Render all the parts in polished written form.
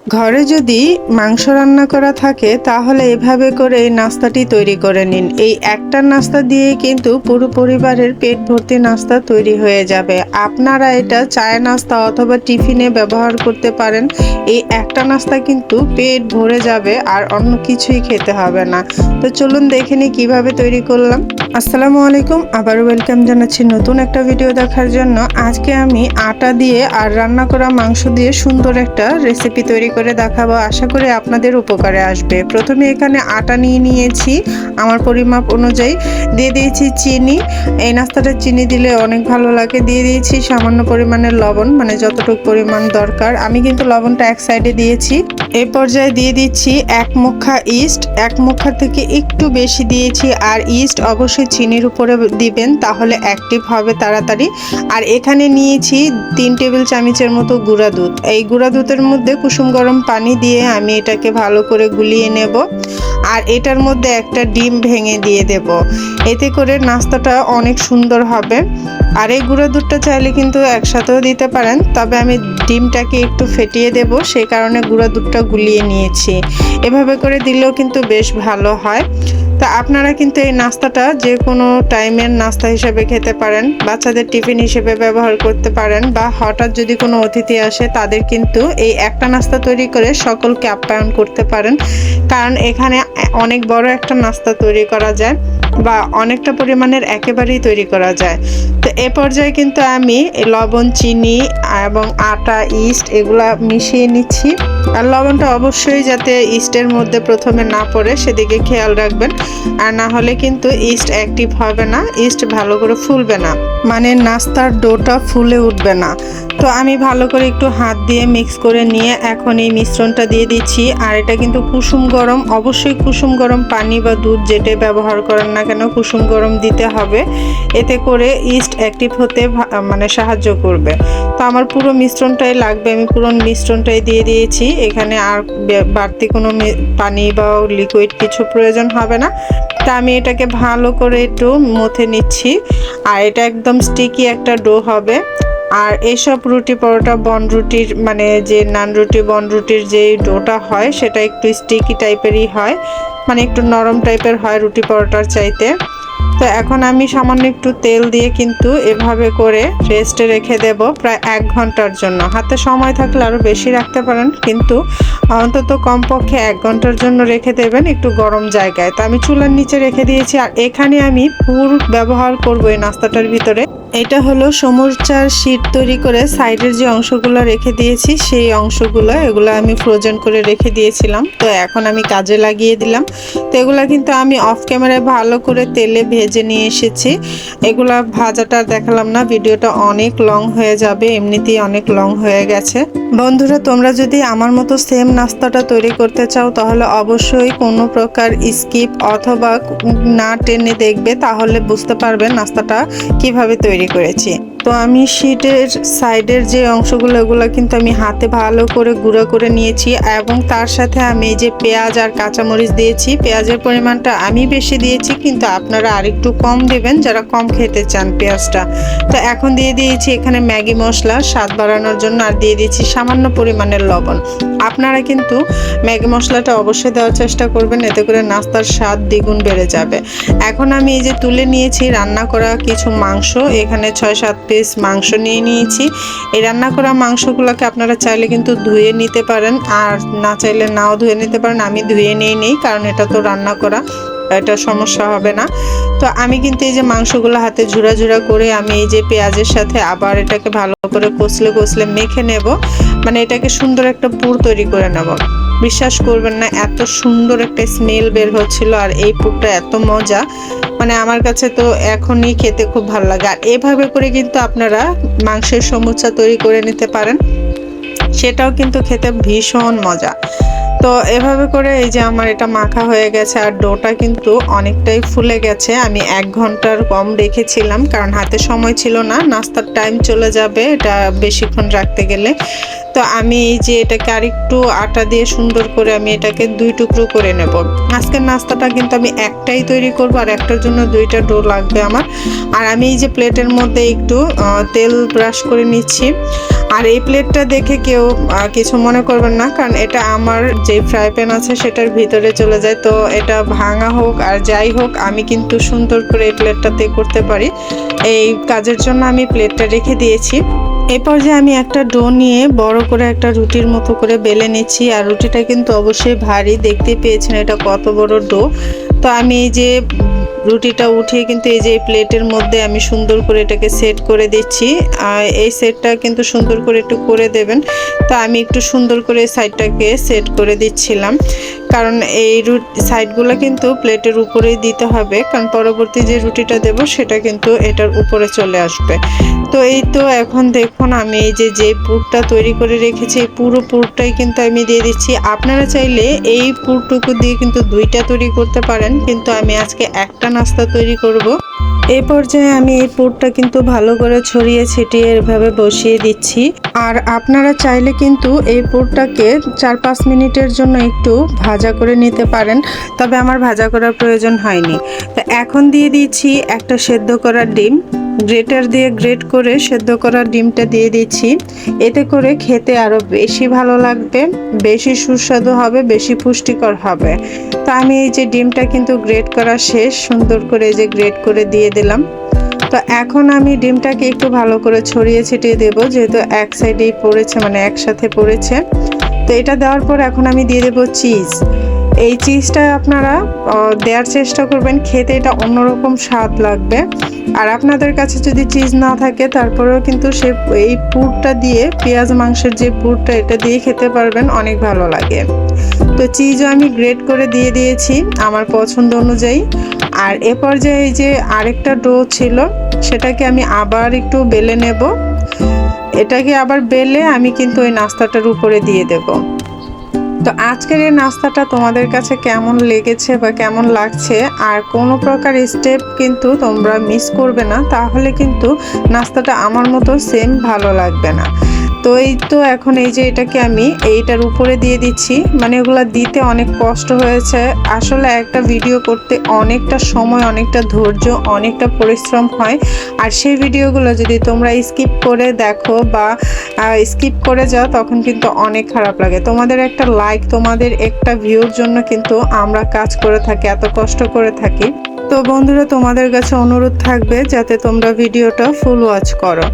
ঘরে যদি মাংস রান্না করা থাকে তাহলে এভাবে করে এই নাস্তাটি তৈরি করে নিন। এই একটা নাস্তা দিয়ে কিন্তু পুরো পরিবারের পেট ভর্তি নাস্তা তৈরি হয়ে যাবে। আপনারা এটা চায়ের নাস্তা অথবা টিফিনে ব্যবহার করতে পারেন। এই একটা নাস্তা কিন্তু পেট ভরে যাবে আর অন্য কিছুই খেতে হবে না। তো চলুন দেখে নিই কীভাবে তৈরি করলাম। আসসালামু আলাইকুম, আবার ওয়েলকাম জানাচ্ছি নতুন একটা ভিডিও দেখার জন্য। আজকে আমি আটা দিয়ে আর রান্না করা মাংস দিয়ে সুন্দর একটা রেসিপি তৈরি করে দেখাবো। আশা করি আপনাদের উপকারে আসবে। প্রথমে এখানে আটা নিয়ে নিয়েছি, আমার পরিমাপ অনুযায়ী দিয়ে দিয়েছি চিনি। এই নাস্তাটা চিনি দিলে অনেক ভালো লাগে। দিয়ে দিয়েছি সামান্য পরিমাণের লবণ, মানে যতটুকু পরিমাণ দরকার। আমি কিন্তু লবণটা এক সাইডে দিয়েছি। এই পর্যায়ে দিয়ে দিচ্ছি এক মুঠা ইস্ট, এক মুঠা থেকে একটু বেশি দিয়েছি। আর ইস্ট অবশ্যই চিনির উপরে দিবেন, তাহলে অ্যাক্টিভ হবে তাড়াতাড়ি। আর এখানে নিয়েছি 3 টেবিল চামচের মতো গুঁড়া দুধ। এই গুঁড়া দুধের মধ্যে কুসুম গরম পানি দিয়ে আমি এটাকে ভালো করে গুলিয়ে নেব। আর এটার মধ্যে একটা ডিম ভেঙে দিয়ে দেব, এতে করে নাস্তাটা অনেক সুন্দর হবে। আর এই গুঁড়ো দুধটা চাইলে কিন্তু একসাথেও দিতে পারেন, তবে আমি ডিমটাকে একটু ফেটিয়ে দেব, সেই কারণে গুঁড়ো দুধটা গুলিয়ে নিয়েছি। এভাবে করে দিলেও কিন্তু বেশ ভালো হয়। তা আপনারা কিন্তু এই নাস্তাটা যে কোনো টাইমের নাস্তা হিসেবে খেতে পারেন, বাচ্চাদের টিফিন হিসেবে ব্যবহার করতে পারেন, বা হঠাৎ যদি কোনো অতিথি আসে তাদের কিন্তু এই একটা নাস্তা তৈরি করে সকলকে আপ্যায়ন করতে পারেন। কারণ এখানে অনেক বড় একটা নাস্তা তৈরি করা যায়, বা অনেকটা পরিমাণের একেবারেই তৈরি করা যায়। তো এ পর্যায়ে কিন্তু আমি লবণ, চিনি এবং আটা, ইস্ট এগুলা মিশিয়ে নিচ্ছি। আর লবণটা অবশ্যই যাতে ইস্টের মধ্যে প্রথমে না পড়ে সেদিকে খেয়াল রাখবেন, আর না হলে কিন্তু ইস্ট অ্যাক্টিভ হবে না, ইস্ট ভালো করে ফুলবে না, মানে নাস্তার ডোটা ফুলে উঠবে না। তো আমি ভালো করে একটু হাত দিয়ে মিক্স করে নিয়ে এখন এই মিশ্রণটা দিয়ে দিচ্ছি। আর এটা কিন্তু কুসুম গরম, অবশ্যই কুসুম গরম পানি বা দুধ যেটা ব্যবহার করেন না কেন কুসুম গরম দিতে হবে, এতে করে ইস্ট অ্যাক্টিভ হতে মানে সাহায্য করবে। তো আমার পুরো মিশ্রণটাই লাগবে, আমি পুরো মিশ্রণটাই দিয়ে দিয়েছি। এখানে আর বাড়তি কোনো পানি বা লিকুইড কিছু প্রয়োজন হবে না। তা আমি এটাকে ভালো করে একটু মথে নিচ্ছি। আর এটা একদম স্টিকি একটা ডো হবে। আর এইসব রুটি পরোটা, বনরুটির মানে যে নান রুটি, বনরুটির যে ডোটা হয় সেটা একটু স্টিকি টাইপেরই হয়, মানে একটু নরম টাইপের হয় রুটি পরোটার চাইতে। তো এখন আমি সামান্য একটু তেল দিয়ে কিন্তু এভাবে করে রেস্টে রেখে দেব প্রায় 1 ঘন্টার জন্য। হাতে সময় থাকলে আরও বেশি রাখতে পারেন, কিন্তু অন্তত কমপক্ষে 1 ঘন্টার জন্য রেখে দেবেন একটু গরম জায়গায়। তো আমি চুলার নিচে রেখে দিয়েছি। আর এখানে আমি পুর ব্যবহার করব এই নাস্তাটার ভিতরে। এটা হলো সমুচার শীট তৈরি করে সাইডের যে অংশগুলো রেখে দিয়েছি, সেই অংশগুলো এগুলো আমি ফ্রোজেন করে রেখে দিয়েছিলাম। তো এখন আমি কাজে লাগিয়ে দিলাম। তো এগুলা কিন্তু আমি অফ ক্যামেরায় ভালো করে তেলে ভেজে নিয়ে এসেছি। এগুলা ভাজাটা দেখালাম না, ভিডিওটা অনেক লং হয়ে যাবে, এমনিতেই অনেক লং হয়ে গেছে। বন্ধুরা, তোমরা যদি আমার মতো সেম নাস্তাটা তৈরি করতে চাও তাহলে অবশ্যই কোনো প্রকার স্কিপ অথবা না টেনে দেখবে, তাহলে বুঝতে পারবে নাস্তাটা কিভাবে তৈরি করেছি। তো আমি শীটের সাইডের যে অংশগুলো এগুলো কিন্তু আমি হাতে ভালো করে গুঁড়ো করে নিয়েছি, এবং তার সাথে আমি এই যে পেঁয়াজ আর কাঁচামরিচ দিয়েছি। পেঁয়াজের পরিমাণটা আমি বেশি দিয়েছি, কিন্তু আপনারা আরেকটু কম দেবেন যারা কম খেতে চান পেঁয়াজটা। তো এখন দিয়ে দিয়েছি এখানে ম্যাগি মশলা স্বাদ বাড়ানোর জন্য, আর দিয়ে দিয়েছি সামান্য পরিমাণের লবণ। আপনারা কিন্তু ম্যাগি মশলাটা অবশ্যই দেওয়ার চেষ্টা করবেন, এতে করে নাস্তার স্বাদ দ্বিগুণ বেড়ে যাবে। এখন আমি এই যে তুলে নিয়েছি রান্না করা কিছু মাংস, এখানে 6-7 পিস মাংস নিয়ে নিয়েছি। এই রান্না করা মাংসগুলোকে আপনারা চাইলে কিন্তু ধুয়ে নিতে পারেন, আর না চাইলে নাও ধুয়ে নিতে পারেন। আমি ধুয়ে নেই, কারণ এটা তো রান্না করা, এটা সমস্যা হবে না। তো আমি কিন্তু এই যে মাংসগুলো হাতে ঝুরা ঝুরা করে আমি এই যে পেঁয়াজের সাথে আবার এটাকে ভালো করে কষলে মেখে নেব, মানে এটাকে সুন্দর একটা পুর তৈরি করে নেব। বিশ্বাস করবেন না, এত সুন্দর একটা স্মেল বের হচ্ছিল, আর এই পুরটা এত মজা, মানে আমার কাছে তো এখনই খেতে খুব ভালো লাগে। আর এভাবে করে কিন্তু আপনারা মাংসের সমুচা তৈরি করে নিতে পারেন, সেটাও কিন্তু খেতে ভীষণ মজা। তো এভাবে করে এই যে আমার এটা মাখা হয়ে গেছে, আর ডোটা কিন্তু অনেকটাই ফুলে গেছে। আমি 1 ঘন্টার কম রেখেছিলাম, কারণ হাতে সময় ছিল না, নাস্তার টাইম চলে যাবে এটা বেশিক্ষণ রাখতে গেলে। তো আমি এই যে এটাকে আরেকটু আটা দিয়ে সুন্দর করে আমি এটাকে 2 টুকরো করে নেব। আজকের নাস্তাটা কিন্তু আমি একটাই তৈরি করব, আর একটার জন্য 2টা ডো লাগবে আমার। আর আমি এই যে প্লেটের মধ্যে একটু তেল ব্রাশ করে নিচ্ছি। আর এই প্লেটটা দেখে কেউ কিছু মনে করবেন না, কারণ এটা আমার যে ফ্রাই প্যান আছে সেটার ভিতরে চলে যায়। তো এটা ভাঙা হোক আর যাই হোক, আমি কিন্তু সুন্দর করে এই প্লেটটাতে করতে পারি। এই কাজের জন্য আমি প্লেটটা রেখে দিয়েছি। এরপর যে আমি একটা ডো নিয়ে বড় করে একটা রুটির মতো করে বেলে নিচ্ছি। আর রুটিটা কিন্তু অবশ্যই ভারী, দেখতে পেয়েছেন এটা কত বড় ডো। তো আমি এই যে রুটিটা উঠিয়ে কিন্তু এই যে প্লেটের মধ্যে আমি সুন্দর করে এটাকে সেট করে দিচ্ছি। আর এই সেটটা কিন্তু সুন্দর করে একটু করে দেবেন। তো আমি একটু সুন্দর করে সাইডটাকে সেট করে দিচ্ছিলাম, কারণ এই সাইডগুলো কিন্তু প্লেটের উপরেই দিতে হবে, কারণ পরবর্তী যে রুটিটা দেব সেটা কিন্তু এটার উপরে চলে আসবে। তো এই তো এখন দেখুন আমি এই যে পুরটা তৈরি করে রেখেছি, এই পুরো পুরটাই কিন্তু আমি দিয়ে দিচ্ছি। আপনারা চাইলে এই পুরটুকু দিয়ে কিন্তু 2টা তৈরি করতে পারেন, কিন্তু আমি আজকে একটা নাস্তা তৈরি করব। এই পর্যায়ে আমি এই পুরটা কিন্তু ভালো করে ছড়িয়ে ছিটিয়ে এভাবে বসিয়ে দিচ্ছি। আর আপনারা চাইলে কিন্তু এই পুরটাকে 4-5 মিনিটের জন্য একটু ভাজা করে নিতে পারেন, তবে আমার ভাজা করার প্রয়োজন হয়নি। তো এখন দিয়ে দিচ্ছি একটা সেদ্ধ করা ডিম। গ্রেটার দিয়ে গ্রেট করে সেদ্ধ করা ডিমটা দিয়ে দিচ্ছি। এতে করে খেতে আরও বেশি ভালো লাগবে, বেশি সুস্বাদু হবে, বেশি পুষ্টিকর হবে। তো আমি এই যে ডিমটা কিন্তু গ্রেট করা শেষ, সুন্দর করে এই যে গ্রেট করে দিয়ে দিলাম। তো এখন আমি ডিমটাকে একটু ভালো করে ছড়িয়ে ছিটিয়ে দেব, যেহেতু এক সাইডেই পড়েছে, মানে একসাথে পড়েছে। তো এটা দেওয়ার পর এখন আমি দিয়ে দেব চিজ। এই চিজটা আপনারা দেওয়ার চেষ্টা করবেন, খেতে এটা অন্যরকম স্বাদ লাগবে। আর আপনাদের কাছে যদি চিজ না থাকে তারপরেও কিন্তু এই পুরটা দিয়ে, পেঁয়াজ মাংসের যে পুরটা, এটা দিয়ে খেতে পারবেন, অনেক ভালো লাগে। তো চিজও আমি গ্রেট করে দিয়ে দিয়েছি আমার পছন্দ অনুযায়ী। আর এ পর্যায়ে এই যে আরেকটা ডো ছিল সেটাকে আমি আবার একটু বেলে নেব। এটাকে আবার বেলে আমি কিন্তু ওই নাস্তাটার উপরে দিয়ে দেব। তো আজকের এই নাস্তাটা তোমাদের কাছে কেমন লেগেছে বা কেমন লাগছে, আর কোনো প্রকার স্টেপ কিন্তু তোমরা মিস করবে না, তাহলে কিন্তু নাস্তাটা আমার মতো সেম ভালো লাগবে না। তো এই তো এখন এই যে এটাকে আমি এইটার উপরে দিয়ে দিচ্ছি। মানে এগুলো দিতে অনেক কষ্ট হয়েছে, আসলে একটা ভিডিও করতে অনেকটা সময়, অনেকটা ধৈর্য, অনেকটা পরিশ্রম হয়। আর সেই ভিডিওগুলো যদি তোমরা স্কিপ করে দেখো বা স্কিপ করে যাও, তখন কিন্তু অনেক খারাপ লাগে। তোমাদের একটা লাইক, তোমাদের একটা ভিউর জন্য কিন্তু আমরা কাজ করে থাকি, এত কষ্ট করে থাকি। তো বন্ধুরা, তোমাদের কাছে অনুরোধ থাকবে যাতে তোমরা ভিডিওটা ফুল ওয়াচ করো।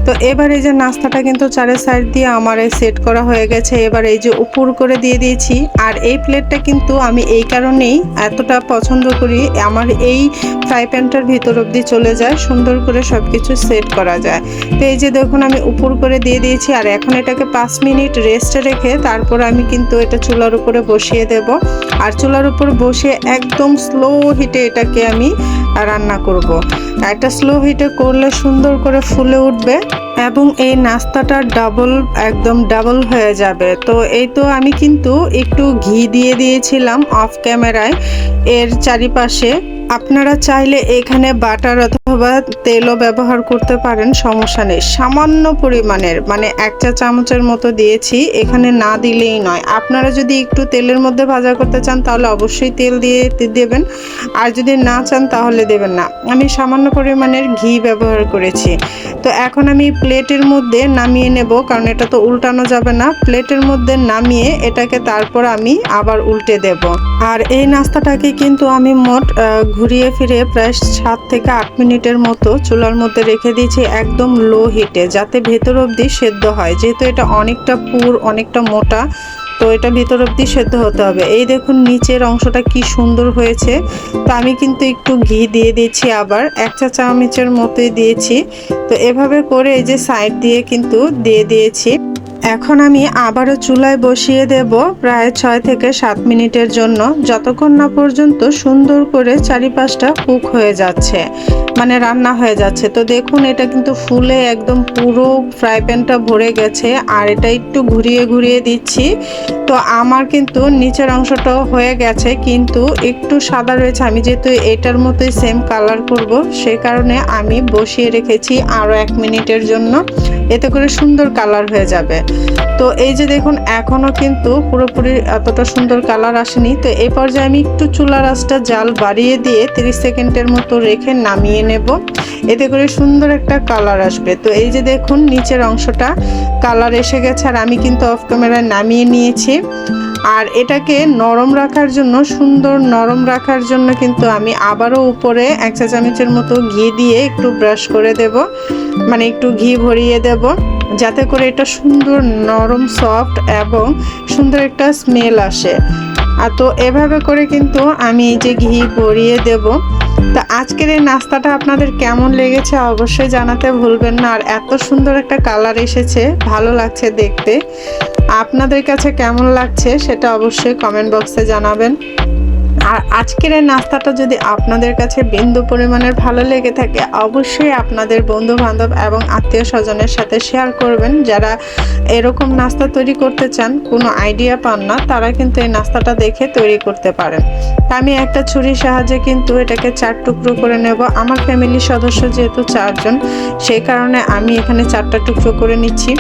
তো এবার এই যে নাস্তাটা কিন্তু চারের সাইড দিয়ে আমার সেট করা হয়ে গেছে। এবার এই যে উপর করে দিয়ে দিয়েছি। আর এই প্লেটটা কিন্তু আমি এই কারণেই এতটা পছন্দ করি, আমার এই ফ্রাই প্যানটার ভিতর অবধি চলে যায়, সুন্দর করে সব কিছু সেট করা যায়। তো এই যে দেখুন আমি উপর করে দিয়ে দিয়েছি। আর এখন এটাকে 5 মিনিট রেস্টে রেখে তারপর আমি কিন্তু এটা চুলার উপরে বসিয়ে দেব। আর চুলার উপর বসে একদম স্লো হিটে এটাকে আমি রান্না করব। একটা স্লো হিটে করলে সুন্দর করে ফুলে উঠবে এবং এই নাস্তাটা একদম ডাবল হয়ে যাবে। তো এই তো আমি কিন্তু একটু ঘি দিয়ে দিয়েছিলাম অফ ক্যামেরায় এর চারিপাশে। আপনারা চাইলে এখানে বাটার অথবা তেলও ব্যবহার করতে পারেন, সমস্যা নেই। সামান্য পরিমাণের, মানে 1 চা চামচের মতো দিয়েছি, এখানে না দিলেই নয়। আপনারা যদি একটু তেলের মধ্যে ভাজা করতে চান তাহলে অবশ্যই তেল দিয়ে দেবেন, আর যদি না চান তাহলে দেবেন না। আমি সামান্য পরিমাণের ঘি ব্যবহার করেছি। তো এখন আমি প্লেটের মধ্যে নামিয়ে নেব, কারণ এটা তো উল্টানো যাবে না। প্লেটের মধ্যে নামিয়ে এটাকে তারপর আমি আবার উল্টে দেব। আর এই নাস্তাটাকে কিন্তু আমি মোট ঘুরিয়ে ফিরে প্রায় 7 থেকে 8 মিনিটের মতো চুলার মধ্যে রেখে দিয়েছি একদম লো হিটে, যাতে ভেতর অবধি সেদ্ধ হয়। যেহেতু এটা অনেকটা পুর, অনেকটা মোটা, তো এটা ভিতর অবধি সেদ্ধ হতে হবে। এই দেখুন নিচের অংশটা কি সুন্দর হয়েছে। তো আমি কিন্তু একটু ঘি দিয়ে দিয়েছি, আবার 1 চা চামচের মতোই দিয়েছি। তো এভাবে করে এই যে সাইড দিয়ে কিন্তু দিয়ে দিয়েছি। এখন আমি আবারও চুলায় বসিয়ে দেব প্রায় 6 থেকে 7 মিনিটের জন্য, যতক্ষণ না পর্যন্ত সুন্দর করে চারিপাশটা কুক হয়ে যাচ্ছে, মানে রান্না হয়ে যাচ্ছে। তো দেখুন এটা কিন্তু ফুলে একদম পুরো ফ্রাই প্যানটা ভরে গেছে। আর এটা একটু ঘুরিয়ে ঘুরিয়ে দিচ্ছি। তো তো আমার কিন্তু নিচের অংশটাও হয়ে গেছে, কিন্তু একটু সাদা রয়েছে। আমি যেহেতু এটার মতোই সেম কালার করব, সেই কারণে আমি বসিয়ে রেখেছি আরও 1 মিনিটের জন্য, এতে করে সুন্দর কালার হয়ে যাবে। তো এই যে দেখুন, এখনও কিন্তু পুরোপুরি এতটা সুন্দর কালার আসেনি। তো এই পর্যায়ে আমি একটু চুলার আঁচটা জাল বাড়িয়ে দিয়ে 30 সেকেন্ডের মতো রেখে নামিয়ে নেব, এতে করে সুন্দর একটা কালার আসবে। তো এই যে দেখুন, নিচের অংশটা কালার এসে গেছে, আর আমি কিন্তু অফ ক্যামেরায় নামিয়ে নিয়েছি। আর এটাকে নরম রাখার জন্য, সুন্দর নরম রাখার জন্য কিন্তু আমি আবারও উপরে 1 চা চামচের মতো ঘি দিয়ে একটু ব্রাশ করে দেব, মানে একটু ঘি ভরিয়ে দেব, যাতে করে এটা সুন্দর নরম সফট এবং সুন্দর একটা স্মেল আসে। আর তো এভাবে করে কিন্তু আমি এই যে ঘি ভরিয়ে দেব। তো আজকের এই নাস্তাটা আপনাদের কেমন লেগেছে অবশ্যই জানাতে ভুলবেন না। আর এত সুন্দর একটা কালার এসেছে, ভালো লাগছে দেখতে। আপনাদের কাছে কেমন লাগছে সেটা অবশ্যই কমেন্ট বক্সে জানাবেন। আর আজকের এই নাস্তাটা যদি আপনাদের কাছে বিন্দু পরিমাণের ভালো লেগে থাকে, অবশ্যই আপনাদের বন্ধু বান্ধব এবং আত্মীয় স্বজনের সাথে শেয়ার করবেন। যারা এরকম নাস্তা তৈরি করতে চান, কোনো আইডিয়া পান না, তারা কিন্তু এই নাস্তাটা দেখে তৈরি করতে পারেন। আমি একটা ছুরির সাহায্যে কিন্তু এটাকে 4 টুকরো করে নেব। আমার ফ্যামিলির সদস্য যেহেতু 4 জন, সেই কারণে আমি এখানে 4টা টুকরো করে নিচ্ছি।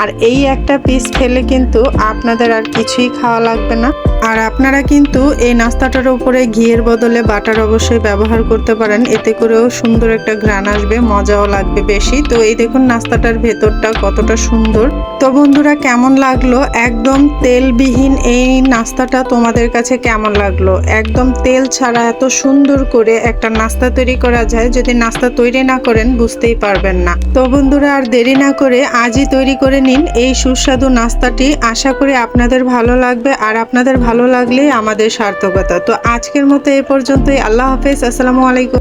আর এই একটা পিস খেলে কিন্তু আপনাদের আর কিছুই খাওয়া লাগবে না। আর আপনারা কিন্তু এই নাস্তাটার উপরে ঘিয়ের বদলে বাটার অবশ্যই ব্যবহার করতে পারেন, এতে করেও সুন্দর একটা ঘ্রাণ আসবে, মজাও লাগবে বেশি। তো এই দেখুন নাস্তাটার ভেতরটা কতটা সুন্দর। তো বন্ধুরা, কেমন লাগলো একদম তেলবিহীন এই নাস্তাটা? তোমাদের কাছে কেমন লাগলো? একদম তেল ছাড়া এত সুন্দর করে একটা নাস্তা তৈরি করা যায়, যদি নাস্তা তৈরি না করেন বুঝতেই পারবেন না। তো বন্ধুরা, আর দেরি না করে আজই তৈরি করে নিন এই সুস্বাদু নাস্তাটি। আশা করি আপনাদের ভালো লাগবে, আর আপনাদের ভালো লাগলেই আমাদের সার্থকতা। তো আজকের মতো এ পর্যন্তই। আল্লাহ হাফেজ, আসসালামু আলাইকুম।